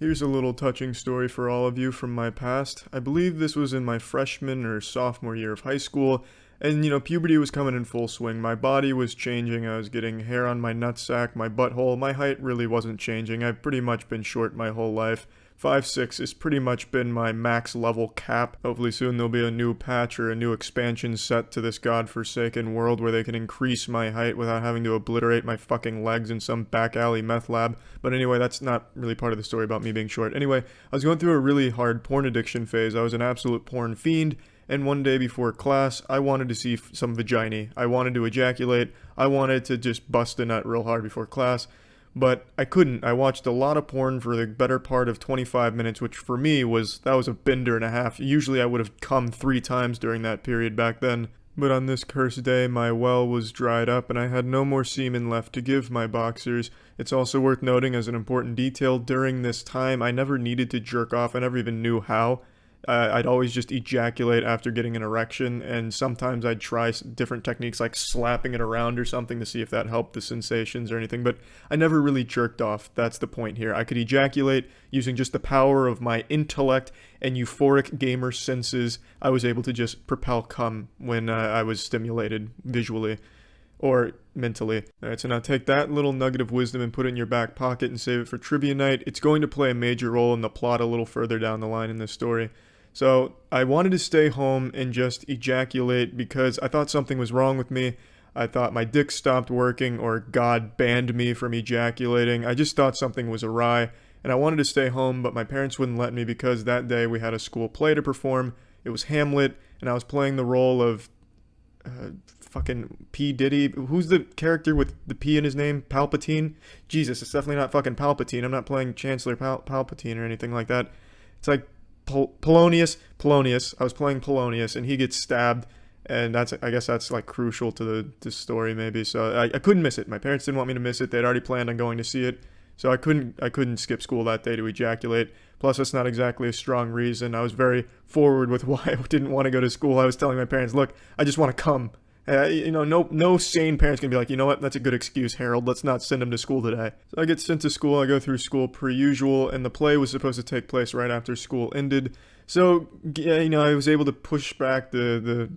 Here's a little touching story for all of you from my past. I believe this was in my freshman or sophomore year of high school, and puberty was coming in full swing. My body was changing, I was getting hair on my nutsack, my butthole. My height really wasn't changing. I've pretty much been short my whole life. 5'6" has pretty much been my max level cap. Hopefully soon there'll be a new patch or a new expansion set to this godforsaken world where they can increase my height without having to obliterate my fucking legs in some back alley meth lab. But anyway, that's not really part of the story about me being short. Anyway, I was going through a really hard porn addiction phase. I was an absolute porn fiend. And one day before class, I wanted to see some vagina. I wanted to ejaculate. I wanted to just bust a nut real hard before class. But I couldn't. I watched a lot of porn for the better part of 25 minutes, which for me was a bender and a half. Usually I would have come 3 times during that period back then. But on this cursed day, my well was dried up and I had no more semen left to give my boxers. It's also worth noting as an important detail, during this time I never needed to jerk off. I never even knew how. I'd always just ejaculate after getting an erection, and sometimes I'd try different techniques like slapping it around or something to see if that helped the sensations or anything, but I never really jerked off. That's the point here. I could ejaculate using just the power of my intellect and euphoric gamer senses. I was able to just propel cum when I was stimulated visually or mentally. Alright, so now take that little nugget of wisdom and put it in your back pocket and save it for trivia night. It's going to play a major role in the plot a little further down the line in this story. So I wanted to stay home and just ejaculate because I thought something was wrong with me. I thought my dick stopped working or God banned me from ejaculating. I just thought something was awry and I wanted to stay home, but my parents wouldn't let me because that day we had a school play to perform. It was Hamlet and I was playing the role of fucking P. Diddy. Who's the character with the P in his name? Palpatine? Jesus, it's definitely not fucking Palpatine. I'm not playing Chancellor Palpatine or anything like that. It's like Polonius. I was playing Polonius, and he gets stabbed, and I guess that's like crucial to the story maybe. So I couldn't miss it. My parents didn't want me to miss it. They'd already planned on going to see it, so I couldn't skip school that day to ejaculate. Plus, that's not exactly a strong reason. I was very forward with why I didn't want to go to school. I was telling my parents, "Look, I just want to come." No sane parents can be like, you know what, that's a good excuse, Harold, let's not send him to school today. So I get sent to school, I go through school per usual, and the play was supposed to take place right after school ended. So, yeah, I was able to push back the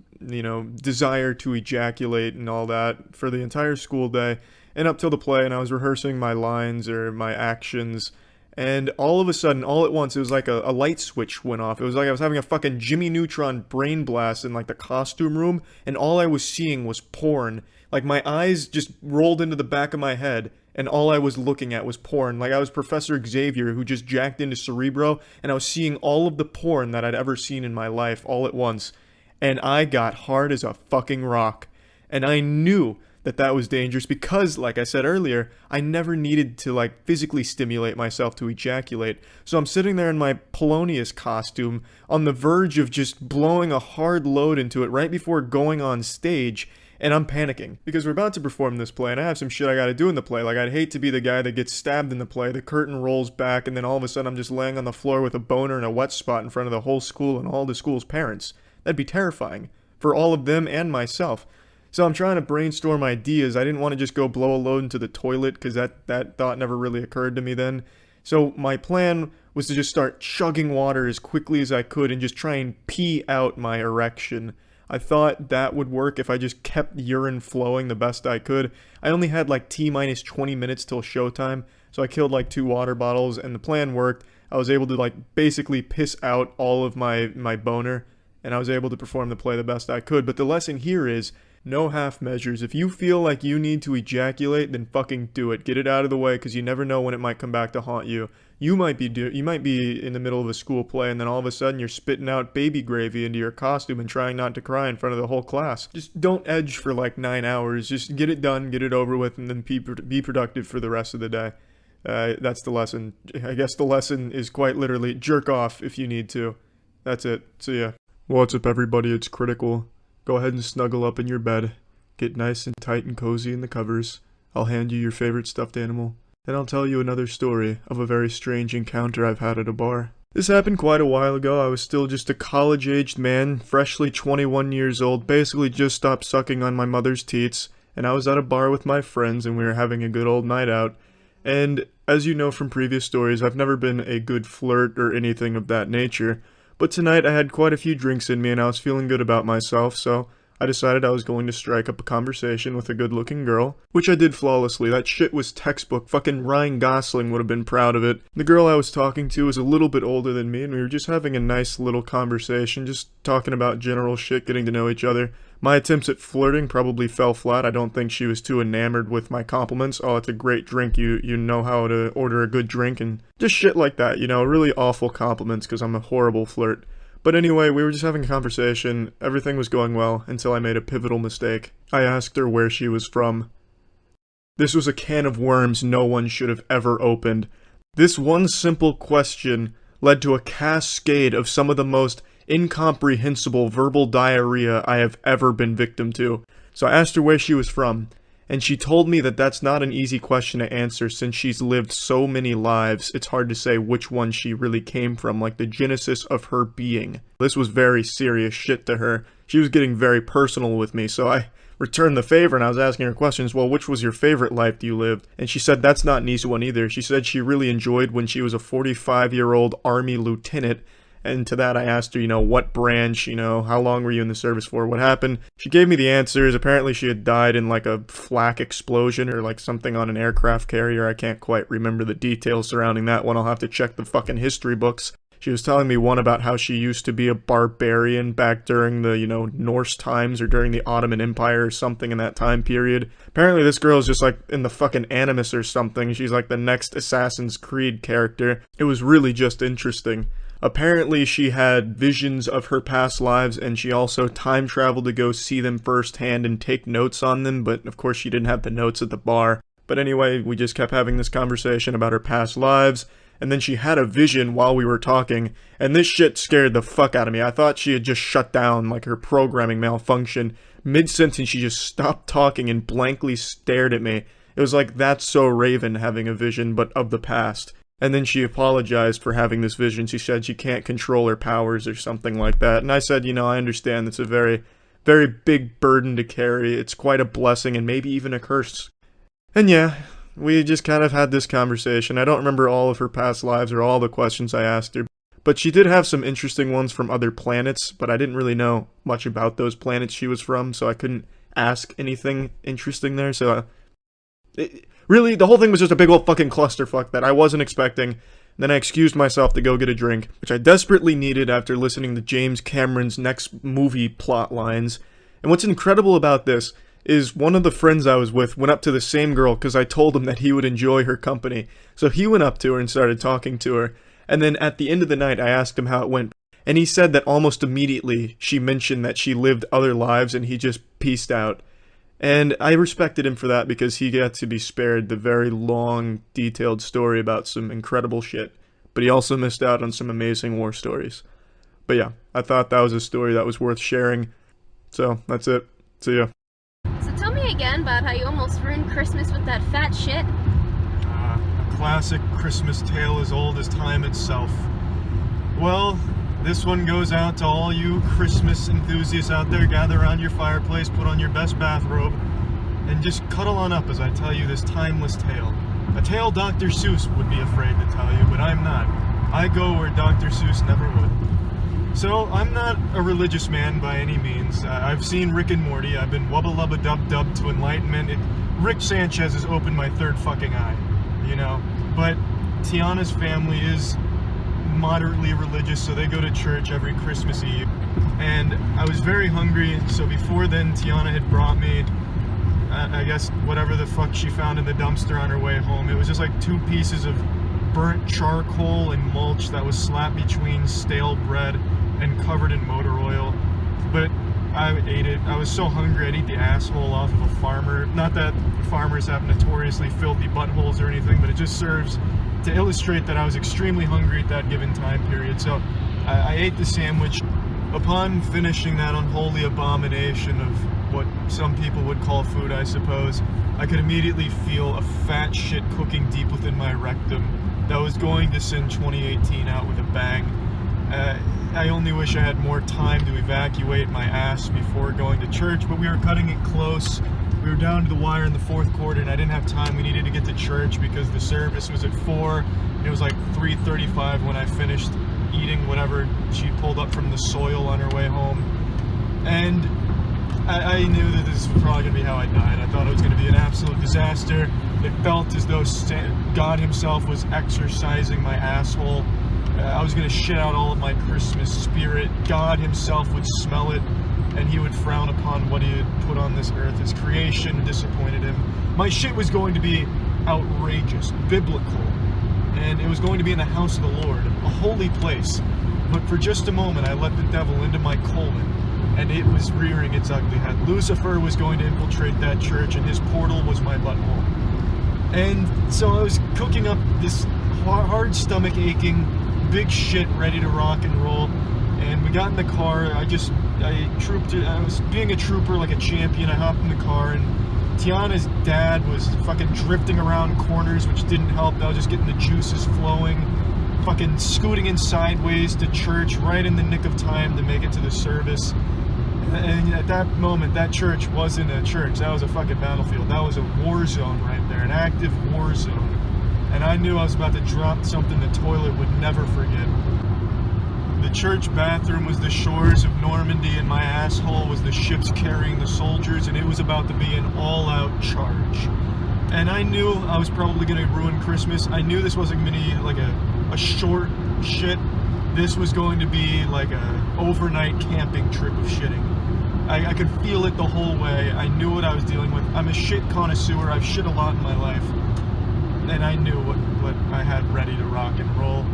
desire to ejaculate and all that for the entire school day, and up till the play, and I was rehearsing my lines or my actions. And all of a sudden, all at once, it was like a light switch went off. It was like I was having a fucking Jimmy Neutron brain blast in like the costume room, and all I was seeing was porn. Like my eyes just rolled into the back of my head, and all I was looking at was porn. Like I was Professor Xavier who just jacked into Cerebro, and I was seeing all of the porn that I'd ever seen in my life all at once. And I got hard as a fucking rock. And I knew that was dangerous because, like I said earlier, I never needed to like physically stimulate myself to ejaculate. So I'm sitting there in my Polonius costume on the verge of just blowing a hard load into it right before going on stage, and I'm panicking because we're about to perform this play and I have some shit I gotta do in the play. Like I'd hate to be the guy that gets stabbed in the play, the curtain rolls back, and then all of a sudden I'm just laying on the floor with a boner and a wet spot in front of the whole school and all the school's parents. That'd be terrifying for all of them and myself. So I'm trying to brainstorm ideas. I didn't want to just go blow a load into the toilet because that thought never really occurred to me then. So my plan was to just start chugging water as quickly as I could and just try and pee out my erection. I thought that would work if I just kept urine flowing the best I could. I only had like T-minus 20 minutes till showtime, so I killed like 2 water bottles and the plan worked. I was able to like basically piss out all of my boner, and I was able to perform the play the best I could. But the lesson here is, no half measures. If you feel like you need to ejaculate, then fucking do it. Get it out of the way because you never know when it might come back to haunt you. You might be in the middle of a school play and then all of a sudden you're spitting out baby gravy into your costume and trying not to cry in front of the whole class. Just don't edge for like 9 hours. Just get it done, get it over with, and then be productive for the rest of the day. That's the lesson. I guess the lesson is quite literally jerk off if you need to. That's it. So yeah. What's up everybody, it's Critical. Go ahead and snuggle up in your bed. Get nice and tight and cozy in the covers. I'll hand you your favorite stuffed animal. And I'll tell you another story of a very strange encounter I've had at a bar. This happened quite a while ago. I was still just a college-aged man, freshly 21 years old, basically just stopped sucking on my mother's teats, and I was at a bar with my friends and we were having a good old night out. And As you know from previous stories, I've never been a good flirt or anything of that nature, but tonight I had quite a few drinks in me and I was feeling good about myself, so I decided I was going to strike up a conversation with a good-looking girl, which I did flawlessly. That shit was textbook. Fucking Ryan Gosling would have been proud of it. The girl I was talking to was a little bit older than me, and we were just having a nice little conversation, just talking about general shit, getting to know each other. My attempts at flirting probably fell flat. I don't think she was too enamored with my compliments. Oh, it's a great drink. You know how to order a good drink, and just shit like that, you know, really awful compliments because I'm a horrible flirt. But anyway, we were just having a conversation, everything was going well, until I made a pivotal mistake. I asked her where she was from. This was a can of worms no one should have ever opened. This one simple question led to a cascade of some of the most incomprehensible verbal diarrhea I have ever been victim to. So I asked her where she was from, and she told me that that's not an easy question to answer since she's lived so many lives. It's hard to say which one she really came from, like the genesis of her being. This was very serious shit to her. She was getting very personal with me, so I returned the favor and I was asking her questions. Well, which was your favorite life you lived? And she said that's not an easy one either. She said she really enjoyed when she was a 45-year-old Army lieutenant. And to that I asked her, you know, what branch, you know, how long were you in the service for, what happened? She gave me the answers. Apparently she had died in like a flak explosion or like something on an aircraft carrier. I can't quite remember the details surrounding that one. I'll have to check the fucking history books. She was telling me one about how she used to be a barbarian back during the, you know, Norse times or during the Ottoman Empire or something in that time period. Apparently this girl is just like in the fucking Animus or something. She's like the next Assassin's Creed character. It was really just interesting. Apparently she had visions of her past lives and she also time traveled to go see them firsthand and take notes on them, but of course she didn't have the notes at the bar. But anyway, we just kept having this conversation about her past lives, and then she had a vision while we were talking, and this shit scared the fuck out of me. I thought she had just shut down, like her programming malfunctioned. Mid-sentence she just stopped talking and blankly stared at me. It was like That's So Raven having a vision, but of the past. And then she apologized for having this vision. She said she can't control her powers or something like that. And I said, you know, I understand it's a very, very big burden to carry. It's quite a blessing and maybe even a curse. And yeah, we just kind of had this conversation. I don't remember all of her past lives or all the questions I asked her. But she did have some interesting ones from other planets, but I didn't really know much about those planets she was from, so I couldn't ask anything interesting there. So really, the whole thing was just a big old fucking clusterfuck that I wasn't expecting. Then I excused myself to go get a drink, which I desperately needed after listening to James Cameron's next movie plot lines. And what's incredible about this is one of the friends I was with went up to the same girl because I told him that he would enjoy her company. So he went up to her and started talking to her. And then at the end of the night, I asked him how it went. And he said that almost immediately she mentioned that she lived other lives and he just peaced out. And I respected him for that because he got to be spared the very long, detailed story about some incredible shit. But he also missed out on some amazing war stories. But yeah, I thought that was a story that was worth sharing. So, that's it. See ya. So tell me again about how you almost ruined Christmas with that fat shit. A classic Christmas tale as old as time itself. Well, this one goes out to all you Christmas enthusiasts out there. Gather around your fireplace, put on your best bathrobe, and just cuddle on up as I tell you this timeless tale. A tale Dr. Seuss would be afraid to tell you, but I'm not. I go where Dr. Seuss never would. So, I'm not a religious man by any means. I've seen Rick and Morty. I've been wubba-lubba-dub-dub to enlightenment. Rick Sanchez has opened my third fucking eye, you know? But Tiana's family is moderately religious, so they go to church every Christmas Eve. And I was very hungry, so before then Tiana had brought me, I guess, whatever the fuck she found in the dumpster on her way home. It was just like 2 pieces of burnt charcoal and mulch that was slapped between stale bread and covered in motor oil. But I ate it. I was so hungry I'd eat the asshole off of a farmer. Not that farmers have notoriously filthy buttholes or anything, but it just serves to illustrate that I was extremely hungry at that given time period. So I ate the sandwich. Upon finishing that unholy abomination of what some people would call food, I suppose, I could immediately feel a fat shit cooking deep within my rectum that was going to send 2018 out with a bang. I only wish I had more time to evacuate my ass before going to church, but we were cutting it close. We were down to the wire in the fourth quarter, and I didn't have time. We needed to get to church because the service was at 4. It was like 3:35 when I finished eating whatever she pulled up from the soil on her way home. And I knew that this was probably going to be how I died. I thought it was going to be an absolute disaster. It felt as though God himself was exorcising my asshole. I was going to shit out all of my Christmas spirit. God himself would smell it, and he would frown upon what he had put on this earth. His creation disappointed him. My shit was going to be outrageous, biblical, and it was going to be in the house of the Lord, a holy place. But for just a moment, I let the devil into my colon, and it was rearing its ugly head. Lucifer was going to infiltrate that church, and his portal was my butthole. And so I was cooking up this hard stomach aching, big shit ready to rock and roll, and we got in the car. I was being a trooper like a champion. I hopped in the car, and Tiana's dad was fucking drifting around corners, which didn't help. I was just getting the juices flowing, fucking scooting in sideways to church right in the nick of time to make it to the service. And at that moment, that church wasn't a church. That was a fucking battlefield. That was a war zone right there, an active war zone. And I knew I was about to drop something the toilet would never forget. The church bathroom was the shores of Normandy, and my asshole was the ships carrying the soldiers, and it was about to be an all-out charge. And I knew I was probably going to ruin Christmas. I knew this wasn't going to be like a short shit. This was going to be like a overnight camping trip of shitting. I could feel it the whole way. I knew what I was dealing with. I'm a shit connoisseur. I've shit a lot in my life. And I knew what I had ready to rock and roll.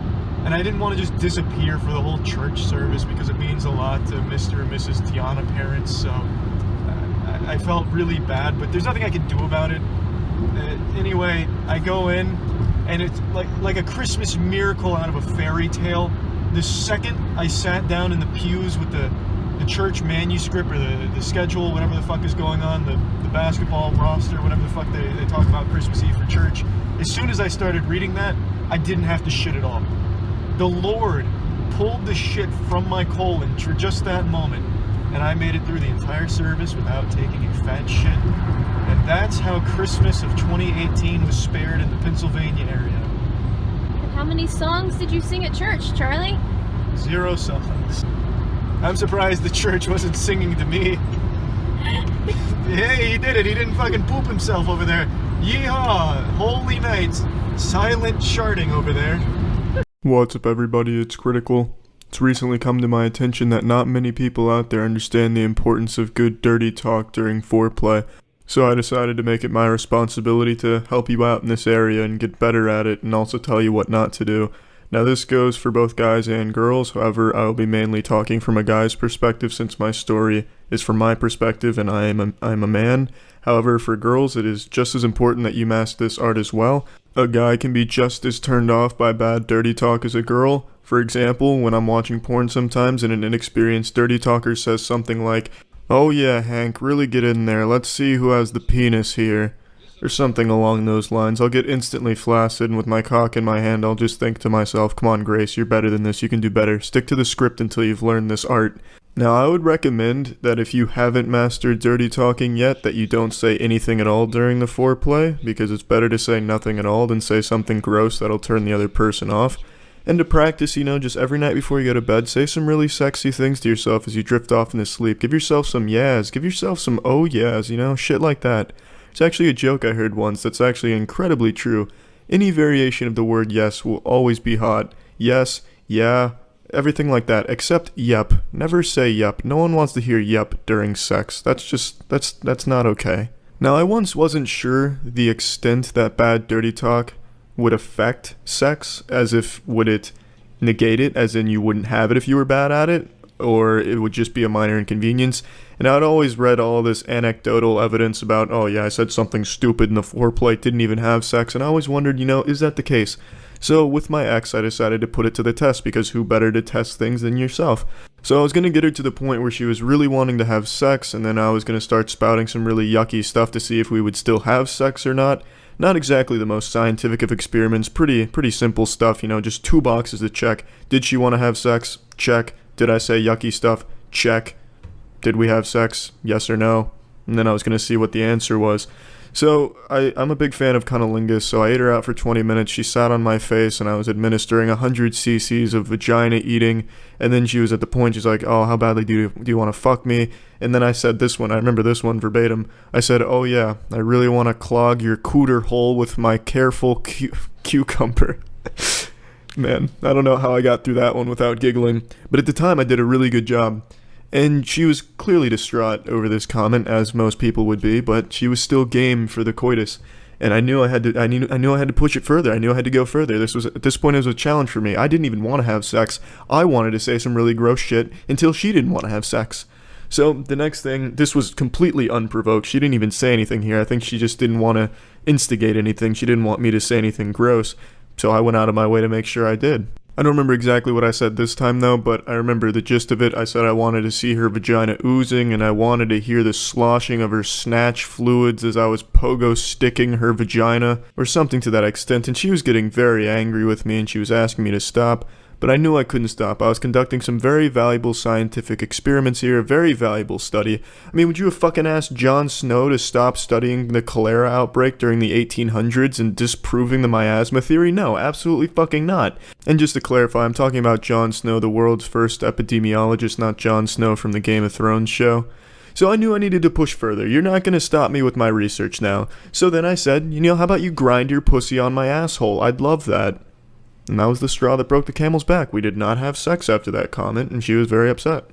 And I didn't want to just disappear for the whole church service because it means a lot to Mr. and Mrs. Tiana parents. So I felt really bad, but there's nothing I can do about it. Anyway, I go in, and it's like a Christmas miracle out of a fairy tale. The second I sat down in the pews with the church manuscript or the schedule, whatever the fuck is going on, the basketball roster, whatever the fuck they talk about Christmas Eve for church, as soon as I started reading that, I didn't have to shit at all. The Lord pulled the shit from my colon for just that moment, and I made it through the entire service without taking a fat shit. And that's how Christmas of 2018 was spared in the Pennsylvania area. And how many songs did you sing at church, Charlie? 0 songs. I'm surprised the church wasn't singing to me. Hey, he did it. He didn't fucking poop himself over there. Yeehaw! Holy nights. Silent charting over there. What's up, everybody? It's Critical. It's recently come to my attention that not many people out there understand the importance of good dirty talk during foreplay. So I decided to make it my responsibility to help you out in this area and get better at it, and also tell you what not to do. Now this goes for both guys and girls, however I will be mainly talking from a guy's perspective since my story is from my perspective and I'm a man. However, for girls it is just as important that you master this art as well. A guy can be just as turned off by bad dirty talk as a girl. For example, when I'm watching porn sometimes and an inexperienced dirty talker says something like, "Oh yeah, Hank, really get in there, let's see who has the penis here," or something along those lines, I'll get instantly flaccid, and with my cock in my hand I'll just think to myself, come on Grace, you're better than this, you can do better, stick to the script until you've learned this art. Now I would recommend that if you haven't mastered dirty talking yet, that you don't say anything at all during the foreplay, because it's better to say nothing at all than say something gross that'll turn the other person off. And to practice, just every night before you go to bed, say some really sexy things to yourself as you drift off into sleep. Give yourself some yeahs, give yourself some oh yeahs, shit like that. It's actually a joke I heard once that's actually incredibly true. Any variation of the word yes will always be hot. Yes, yeah, everything like that, except yep. Never say yep. No one wants to hear yep during sex. That's not okay. Now, I once wasn't sure the extent that bad dirty talk would affect sex, as if would it negate it, as in you wouldn't have it if you were bad at it, or it would just be a minor inconvenience. And I'd always read all this anecdotal evidence about, oh yeah, I said something stupid in the foreplay, didn't even have sex, and I always wondered, is that the case? So with my ex, I decided to put it to the test, because who better to test things than yourself? So I was going to get her to the point where she was really wanting to have sex, and then I was going to start spouting some really yucky stuff to see if we would still have sex or not. Not exactly the most scientific of experiments, pretty simple stuff, just 2 boxes to check. Did she want to have sex? Check. Did I say yucky stuff? Check. Did we have sex? Yes or no? and then I was going to see what the answer was. So I'm a big fan of cunnilingus, so I ate her out for 20 minutes. She sat on my face, and I was administering 100 cc's of vagina eating, and then she was at the point, she's like, oh, how badly do you want to fuck me? And then I said this one, I remember this one verbatim. I said, oh yeah, I really want to clog your cooter hole with my careful cucumber. Man, I don't know how I got through that one without giggling, but at the time I did a really good job. And she was clearly distraught over this comment, as most people would be, but she was still game for the coitus. And I knew I had to push it further. I knew I had to go further. At this point it was a challenge for me. I didn't even want to have sex. I wanted to say some really gross shit until she didn't want to have sex. So the next thing, this was completely unprovoked. She didn't even say anything here. I think she just didn't want to instigate anything. She didn't want me to say anything gross. So I went out of my way to make sure I did. I don't remember exactly what I said this time though, but I remember the gist of it. I said I wanted to see her vagina oozing, and I wanted to hear the sloshing of her snatch fluids as I was pogo sticking her vagina, or something to that extent, and she was getting very angry with me, and she was asking me to stop. But I knew I couldn't stop. I was conducting some very valuable scientific experiments here, a very valuable study. I mean, would you have fucking asked Jon Snow to stop studying the cholera outbreak during the 1800s and disproving the miasma theory? No, absolutely fucking not. And just to clarify, I'm talking about Jon Snow, the world's first epidemiologist, not Jon Snow from the Game of Thrones show. So I knew I needed to push further. You're not going to stop me with my research now. So then I said, how about you grind your pussy on my asshole? I'd love that. And that was the straw that broke the camel's back. We did not have sex after that comment, and she was very upset.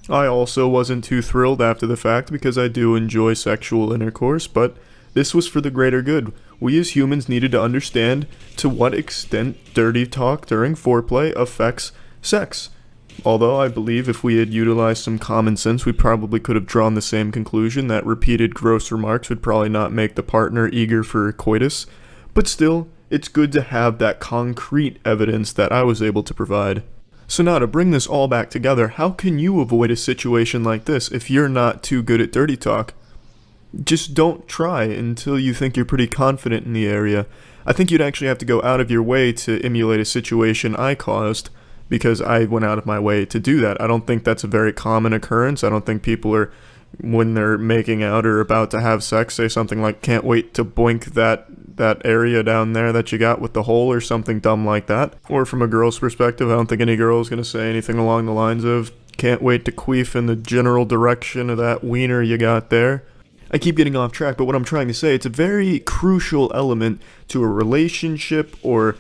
I also wasn't too thrilled after the fact because I do enjoy sexual intercourse, but this was for the greater good. We as humans needed to understand to what extent dirty talk during foreplay affects sex. Although I believe if we had utilized some common sense, we probably could have drawn the same conclusion that repeated gross remarks would probably not make the partner eager for coitus. But still, it's good to have that concrete evidence that I was able to provide. So now to bring this all back together, how can you avoid a situation like this if you're not too good at dirty talk? Just don't try until you think you're pretty confident in the area. I think you'd actually have to go out of your way to emulate a situation I caused, because I went out of my way to do that. I don't think that's a very common occurrence. I don't think people are, when they're making out or about to have sex, say something like, can't wait to boink that area down there that you got with the hole, or something dumb like that. Or from a girl's perspective, I don't think any girl is going to say anything along the lines of, can't wait to queef in the general direction of that wiener you got there. I keep getting off track, but what I'm trying to say, it's a very crucial element to a relationship or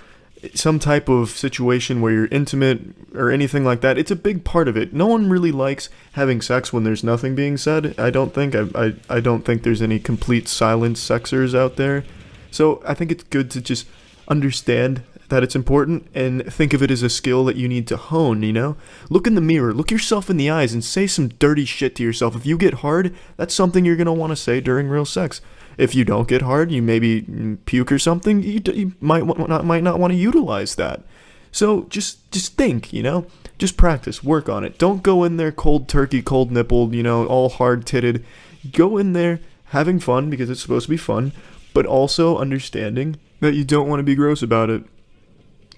some type of situation where you're intimate or anything like that. It's a big part of it. No one really likes having sex when there's nothing being said. I don't think there's any complete silent sexers out there. So I think it's good to just understand that it's important and think of it as a skill that you need to hone, Look in the mirror, look yourself in the eyes and say some dirty shit to yourself. If you get hard, that's something you're going to want to say during real sex. If you don't get hard, you maybe puke or something, you might not want to utilize that. So just think, just practice, work on it. Don't go in there cold turkey, cold nippled, all hard-titted. Go in there having fun because it's supposed to be fun, but also understanding that you don't want to be gross about it.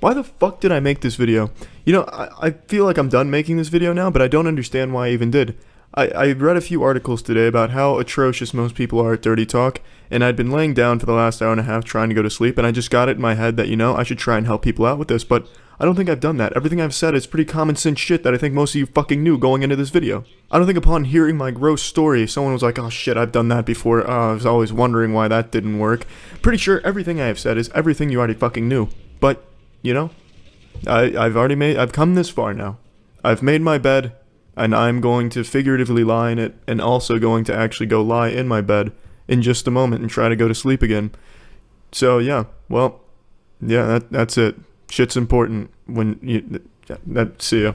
Why the fuck did I make this video? I feel like I'm done making this video now, but I don't understand why I even did. I read a few articles today about how atrocious most people are at dirty talk, and I'd been laying down for the last hour and a half trying to go to sleep, and I just got it in my head that, I should try and help people out with this, but I don't think I've done that. Everything I've said is pretty common sense shit that I think most of you fucking knew going into this video. I don't think upon hearing my gross story, someone was like, oh shit, I've done that before, I was always wondering why that didn't work. Pretty sure everything I have said is everything you already fucking knew, but, I've come this far now. I've made my bed, and I'm going to figuratively lie in it, and also going to actually go lie in my bed in just a moment and try to go to sleep again. So yeah, that's it. Shit's important see ya.